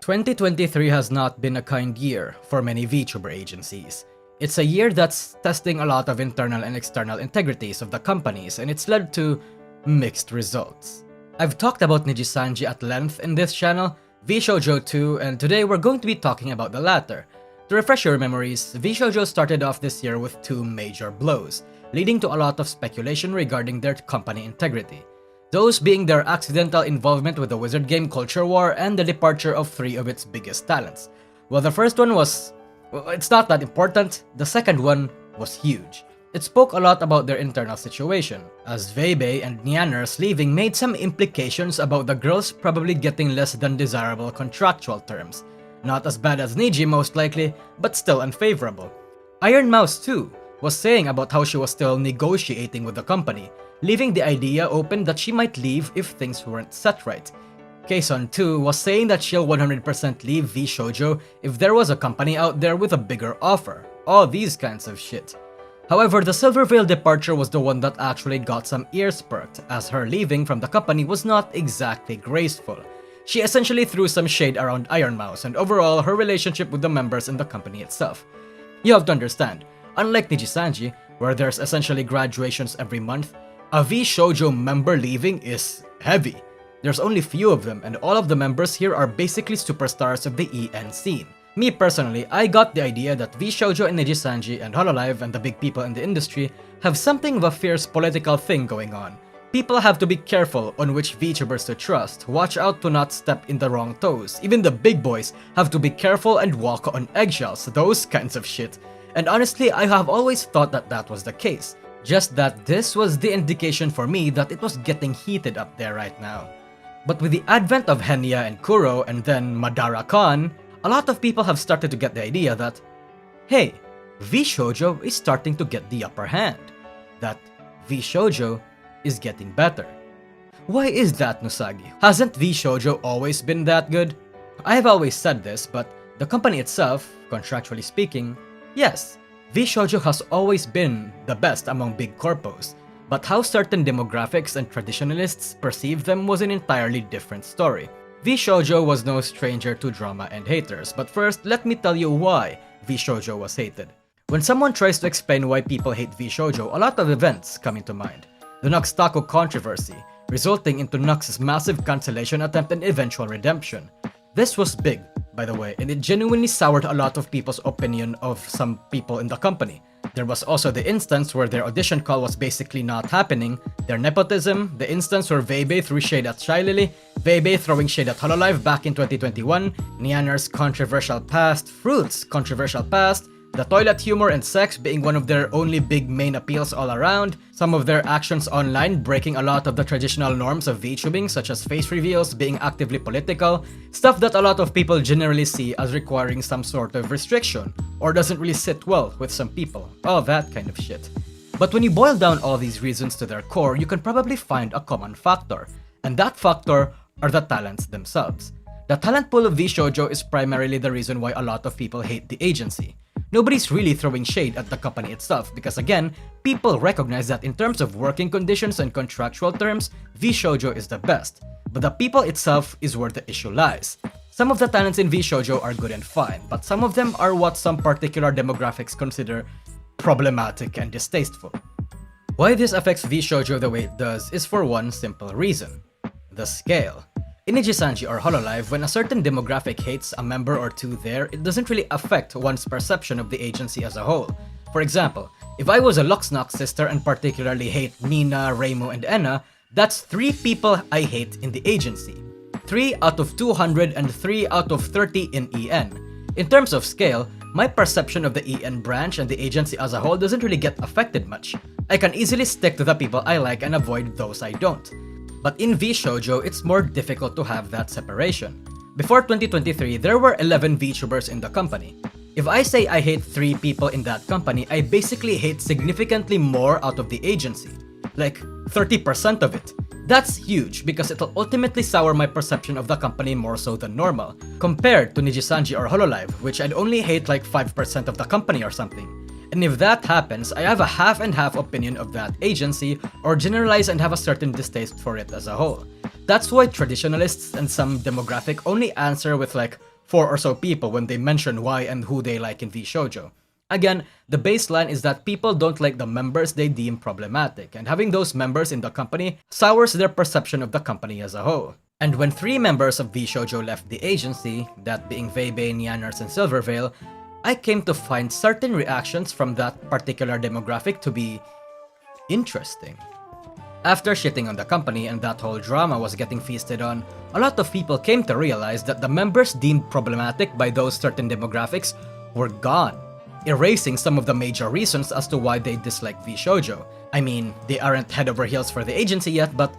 2023 has not been a kind year for many VTuber agencies. It's a year that's testing a lot of internal and external integrities of the companies, and it's led to mixed results. I've talked about Nijisanji at length in this channel, VShojo too, and today we're going to be talking about the latter. To refresh your memories, VShojo started off this year with two major blows, leading to a lot of speculation regarding their company integrity. Those being their accidental involvement with the Wizard game culture war and the departure of three of its biggest talents. Well, the first one was, it's not that important, the second one was huge. It spoke a lot about their internal situation, as Weibei and Nianer's leaving made some implications about the girls probably getting less than desirable contractual terms. Not as bad as Niji most likely, but still unfavorable. Iron Mouse too was saying about how she was still negotiating with the company, leaving the idea open that she might leave if things weren't set right. Kason too was saying that she'll 100% leave VShojo if there was a company out there with a bigger offer. All these kinds of shit. However, the Silverveil departure was the one that actually got some ears perked, as her leaving from the company was not exactly graceful. She essentially threw some shade around Iron Mouse and overall her relationship with the members in the company itself. You have to understand, unlike Nijisanji, where there's essentially graduations every month, a VShojo member leaving is heavy. There's only few of them, and all of the members here are basically superstars of the EN scene. Me personally, I got the idea that VShojo and Nijisanji and Hololive and the big people in the industry have something of a fierce political thing going on. People have to be careful on which VTubers to trust, watch out to not step in the wrong toes. Even the big boys have to be careful and walk on eggshells, those kinds of shit. And honestly, I have always thought that that was the case. Just that this was the indication for me that it was getting heated up there right now. But with the advent of Henya and Kuro and then Madara Khan, a lot of people have started to get the idea that, hey, VShojo is starting to get the upper hand. That VShojo is getting better. Why is that, Nusagi? Hasn't VShojo always been that good? I have always said this, but the company itself, contractually speaking, yes, VShojo has always been the best among big corpos, but how certain demographics and traditionalists perceive them was an entirely different story. VShojo was no stranger to drama and haters, but first let me tell you why VShojo was hated. When someone tries to explain why people hate VShojo, a lot of events come into mind. The Nux Taco controversy, resulting into Nux's massive cancellation attempt and eventual redemption. This was big, by the way, and it genuinely soured a lot of people's opinion of some people in the company. There was also the instance where their audition call was basically not happening, their nepotism, the instance where Weibei threw shade at Shylily, Weibei throwing shade at Hololive back in 2021, Nianer's controversial past, Fruit's controversial past, the toilet humor and sex being one of their only big main appeals all around, some of their actions online breaking a lot of the traditional norms of VTubing such as face reveals, being actively political, stuff that a lot of people generally see as requiring some sort of restriction, or doesn't really sit well with some people, all that kind of shit. But when you boil down all these reasons to their core, you can probably find a common factor, and that factor are the talents themselves. The talent pool of VShojo is primarily the reason why a lot of people hate the agency. Nobody's really throwing shade at the company itself because again, people recognize that in terms of working conditions and contractual terms, VShojo is the best. But the people itself is where the issue lies. Some of the talents in VShojo are good and fine, but some of them are what some particular demographics consider problematic and distasteful. Why this affects VShojo the way it does is for one simple reason: the scale. In Nijisanji or Hololive, when a certain demographic hates a member or two there, it doesn't really affect one's perception of the agency as a whole. For example, if I was a Luxnox sister and particularly hate Nina, Reimu, and Enna, that's 3 people I hate in the agency. 3 out of 200 and 3 out of 30 in EN. In terms of scale, my perception of the EN branch and the agency as a whole doesn't really get affected much. I can easily stick to the people I like and avoid those I don't. But in VShojo, it's more difficult to have that separation. Before 2023, there were 11 VTubers in the company. If I say I hate 3 people in that company, I basically hate significantly more out of the agency. Like 30% of it. That's huge because it'll ultimately sour my perception of the company more so than normal, compared to Nijisanji or Hololive, which I'd only hate like 5% of the company or something. And if that happens, I have a half and half opinion of that agency, or generalize and have a certain distaste for it as a whole. That's why traditionalists and some demographic only answer with like, 4 or so people when they mention why and who they like in VShojo. Again, the baseline is that people don't like the members they deem problematic, and having those members in the company sours their perception of the company as a whole. And when 3 members of VShojo left the agency, that being Veibai, Nyanners, and Silvervale, I came to find certain reactions from that particular demographic to be interesting. After shitting on the company and that whole drama was getting feasted on, a lot of people came to realize that the members deemed problematic by those certain demographics were gone, erasing some of the major reasons as to why they dislike VShojo. I mean, they aren't head over heels for the agency yet, but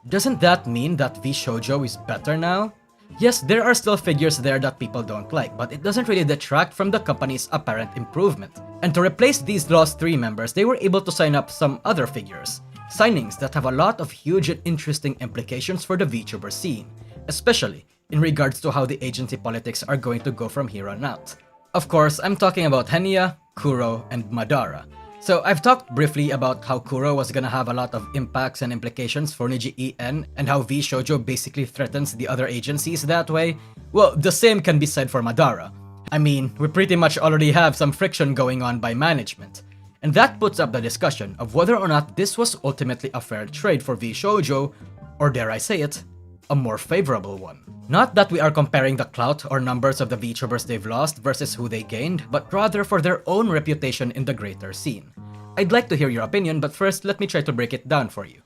doesn't that mean that VShojo is better now? Yes, there are still figures there that people don't like, but it doesn't really detract from the company's apparent improvement. And to replace these lost 3 members, they were able to sign up some other figures. Signings that have a lot of huge and interesting implications for the VTuber scene, especially in regards to how the agency politics are going to go from here on out. Of course, I'm talking about Henya, Kuro, and Madara. So I've talked briefly about how Kuro was gonna have a lot of impacts and implications for Niji En and how VShojo basically threatens the other agencies that way. Well, the same can be said for Madara. I mean, we pretty much already have some friction going on by management. And that puts up the discussion of whether or not this was ultimately a fair trade for VShojo, or dare I say it, a more favorable one. Not that we are comparing the clout or numbers of the VTubers they've lost versus who they gained, but rather for their own reputation in the greater scene. I'd like to hear your opinion, but first let me try to break it down for you.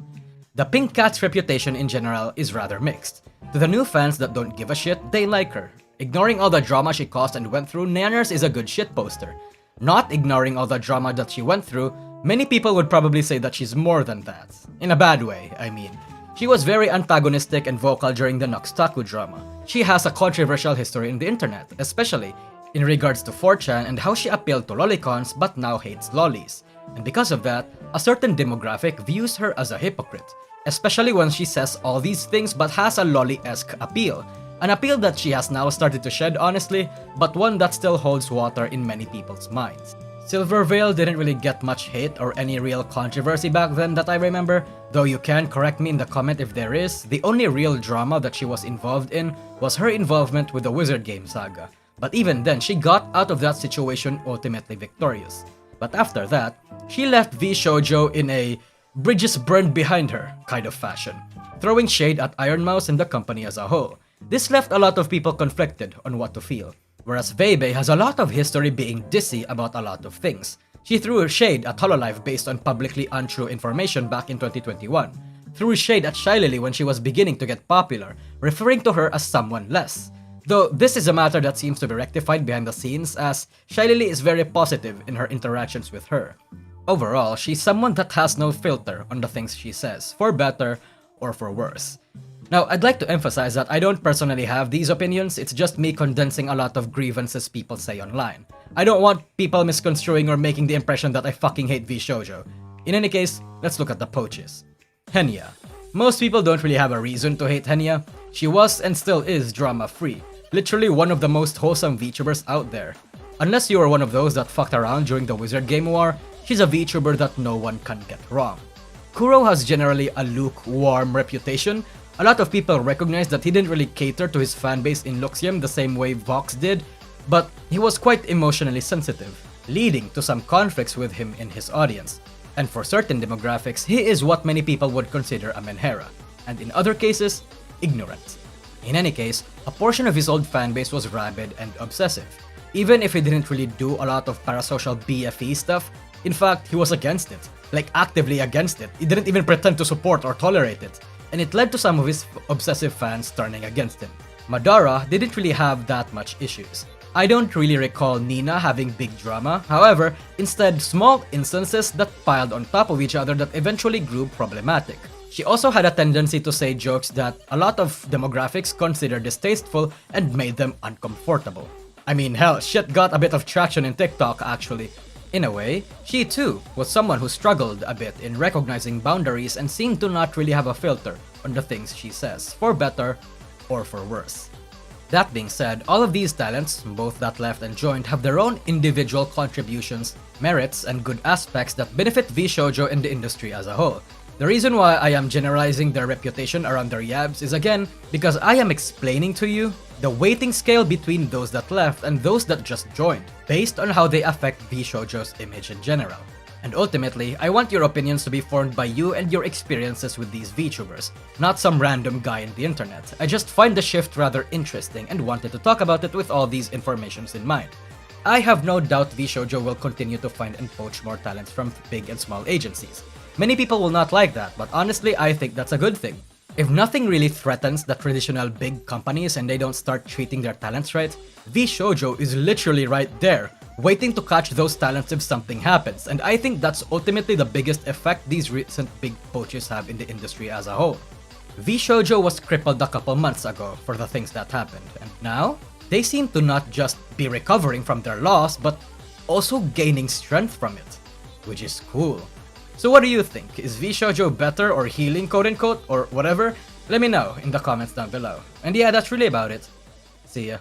The Pink Cat's reputation in general is rather mixed. To the new fans that don't give a shit, they like her. Ignoring all the drama she caused and went through, Nyanners is a good shit poster. Not ignoring all the drama that she went through, many people would probably say that she's more than that. In a bad way, I mean. She was very antagonistic and vocal during the Noxtaku drama. She has a controversial history in the internet, especially in regards to 4chan and how she appealed to lolicons but now hates lollies. And because of that, a certain demographic views her as a hypocrite, especially when she says all these things but has a lolly-esque appeal. An appeal that she has now started to shed honestly, but one that still holds water in many people's minds. Silvervale didn't really get much hate or any real controversy back then that I remember, though you can correct me in the comment if there is. The only real drama that she was involved in was her involvement with the Wizard Game saga, but even then she got out of that situation ultimately victorious. But after that, she left VShojo in a bridges burned behind her kind of fashion, throwing shade at Iron Mouse and the company as a whole. This left a lot of people conflicted on what to feel. Whereas Veibai has a lot of history being dissy about a lot of things. She threw shade at Hololive based on publicly untrue information back in 2021. Threw shade at Shylily when she was beginning to get popular, referring to her as someone less. Though this is a matter that seems to be rectified behind the scenes, as Shylily is very positive in her interactions with her. Overall, she's someone that has no filter on the things she says, for better or for worse. Now, I'd like to emphasize that I don't personally have these opinions, it's just me condensing a lot of grievances people say online. I don't want people misconstruing or making the impression that I fucking hate VShojo. In any case, let's look at the poaches. Henya. Most people don't really have a reason to hate Henya. She was and still is drama-free. Literally one of the most wholesome VTubers out there. Unless you are one of those that fucked around during the Wizard Game War, she's a VTuber that no one can get wrong. Kuro has generally a lukewarm reputation. A lot of people recognize that he didn't really cater to his fanbase in Luxiem the same way Vox did, but he was quite emotionally sensitive, leading to some conflicts with him in his audience. And for certain demographics, he is what many people would consider a menhera, and in other cases, ignorant. In any case, a portion of his old fanbase was rabid and obsessive. Even if he didn't really do a lot of parasocial BFE stuff, in fact, he was against it. Like actively against it. He didn't even pretend to support or tolerate it. And it led to some of his obsessive fans turning against him. Madara didn't really have that much issues. I don't really recall Nina having big drama, however, instead small instances that piled on top of each other that eventually grew problematic. She also had a tendency to say jokes that a lot of demographics consider distasteful and made them uncomfortable. I mean, hell, shit got a bit of traction in TikTok actually. In a way, she too was someone who struggled a bit in recognizing boundaries and seemed to not really have a filter on the things she says, for better or for worse. That being said, all of these talents, both that left and joined, have their own individual contributions, merits, and good aspects that benefit VShojo and the industry as a whole. The reason why I am generalizing their reputation around their yabs is again because I am explaining to you the weighting scale between those that left and those that just joined, based on how they affect VShojo's image in general. And ultimately, I want your opinions to be formed by you and your experiences with these VTubers, not some random guy in the internet. I just find the shift rather interesting and wanted to talk about it with all these informations in mind. I have no doubt VShojo will continue to find and poach more talents from big and small agencies. Many people will not like that, but honestly I think that's a good thing. If nothing really threatens the traditional big companies and they don't start treating their talents right, VShojo is literally right there, waiting to catch those talents if something happens, and I think that's ultimately the biggest effect these recent big poaches have in the industry as a whole. VShojo was crippled a couple months ago for the things that happened, and now they seem to not just be recovering from their loss, but also gaining strength from it, which is cool. So what do you think? Is VShojo better or healing, quote-unquote, or whatever? Let me know in the comments down below. And yeah, that's really about it. See ya.